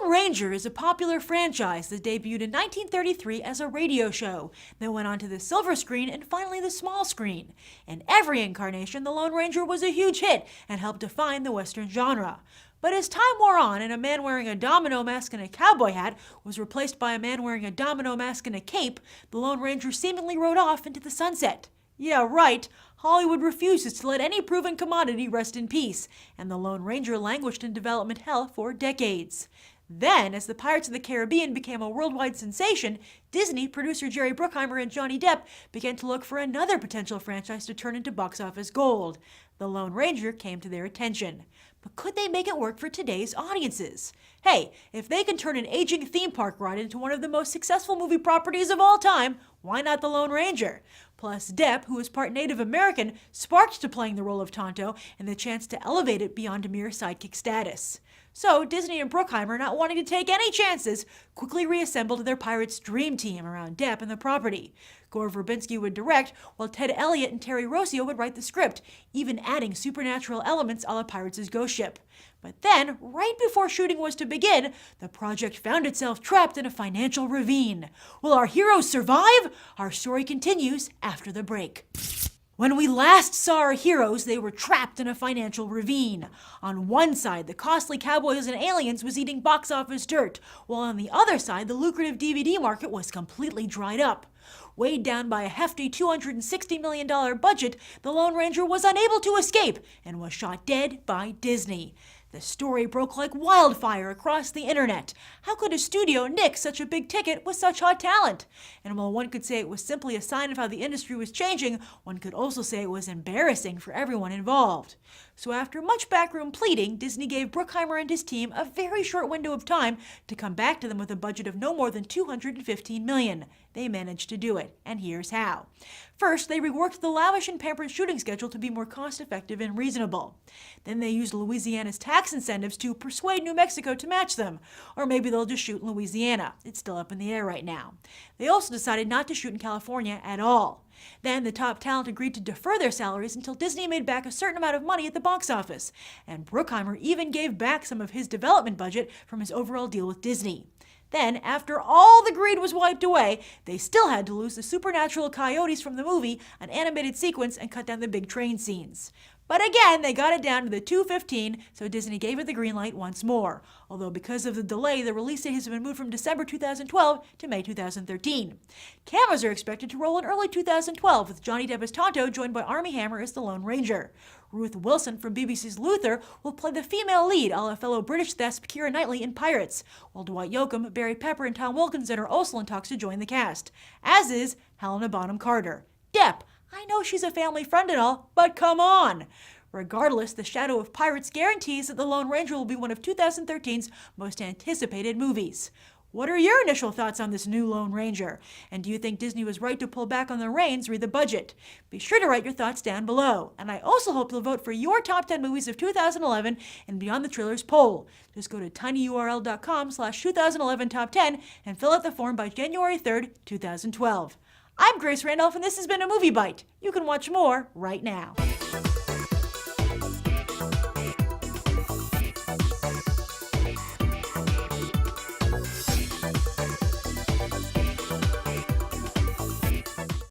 Lone Ranger is a popular franchise that debuted in 1933 as a radio show, then went on to the silver screen and finally the small screen. In every incarnation, the Lone Ranger was a huge hit and helped define the Western genre. But as time wore on and a man wearing a domino mask and a cowboy hat was replaced by a man wearing a domino mask and a cape, the Lone Ranger seemingly rode off into the sunset. Yeah, right. Hollywood refuses to let any proven commodity rest in peace, and the Lone Ranger languished in development hell for decades. Then, as the Pirates of the Caribbean became a worldwide sensation, Disney, producer Jerry Bruckheimer and Johnny Depp began to look for another potential franchise to turn into box office gold. The Lone Ranger came to their attention. But could they make it work for today's audiences? Hey, if they can turn an aging theme park ride into one of the most successful movie properties of all time, why not the Lone Ranger? Plus, Depp, who is part Native American, sparked to playing the role of Tonto and the chance to elevate it beyond a mere sidekick status. So, Disney and Bruckheimer, not wanting to take any chances, quickly reassembled their Pirates' dream team around Depp and the property. Gore Verbinski would direct, while Ted Elliott and Terry Rossio would write the script, even adding supernatural elements a la Pirates' Ghost Ship. But then, right before shooting was to begin, the project found itself trapped in a financial ravine. Will our heroes survive? Our story continues after the break. When we last saw our heroes, they were trapped in a financial ravine. On one side, the costly Cowboys and Aliens was eating box office dirt, while on the other side, the lucrative DVD market was completely dried up. Weighed down by a hefty $260 million budget, the Lone Ranger was unable to escape and was shot dead by Disney. The story broke like wildfire across the internet. How could a studio nick such a big ticket with such hot talent? And while one could say it was simply a sign of how the industry was changing, one could also say it was embarrassing for everyone involved. So after much backroom pleading, Disney gave Bruckheimer and his team a very short window of time to come back to them with a budget of no more than $215 million. They managed to do it, and here's how. First, they reworked the lavish and pampered shooting schedule to be more cost-effective and reasonable. Then they used Louisiana's tax incentives to persuade New Mexico to match them. Or maybe they'll just shoot in Louisiana. It's still up in the air right now. They also decided not to shoot in California at all. Then the top talent agreed to defer their salaries until Disney made back a certain amount of money at the box office. And Bruckheimer even gave back some of his development budget from his overall deal with Disney. Then, after all the greed was wiped away, they still had to lose the supernatural coyotes from the movie, an animated sequence, and cut down the big train scenes. But again, they got it down to the $215, so Disney gave it the green light once more. Although because of the delay, the release date has been moved from December 2012 to May 2013. Cameras are expected to roll in early 2012, with Johnny Depp as Tonto joined by Armie Hammer as the Lone Ranger. Ruth Wilson from BBC's Luther will play the female lead, a la fellow British thesp Keira Knightley in Pirates, while Dwight Yoakam, Barry Pepper, and Tom Wilkinson are also in talks to join the cast, as is Helena Bonham Carter. Depp, I know she's a family friend and all, but come on! Regardless, the shadow of Pirates guarantees that The Lone Ranger will be one of 2013's most anticipated movies. What are your initial thoughts on this new Lone Ranger? And do you think Disney was right to pull back on the reins, read the budget? Be sure to write your thoughts down below. And I also hope you'll vote for your top 10 movies of 2011 and Beyond the Trailers poll. Just go to tinyurl.com/2011top10 and fill out the form by January 3rd, 2012. I'm Grace Randolph, and this has been a Movie Bite. You can watch more right now.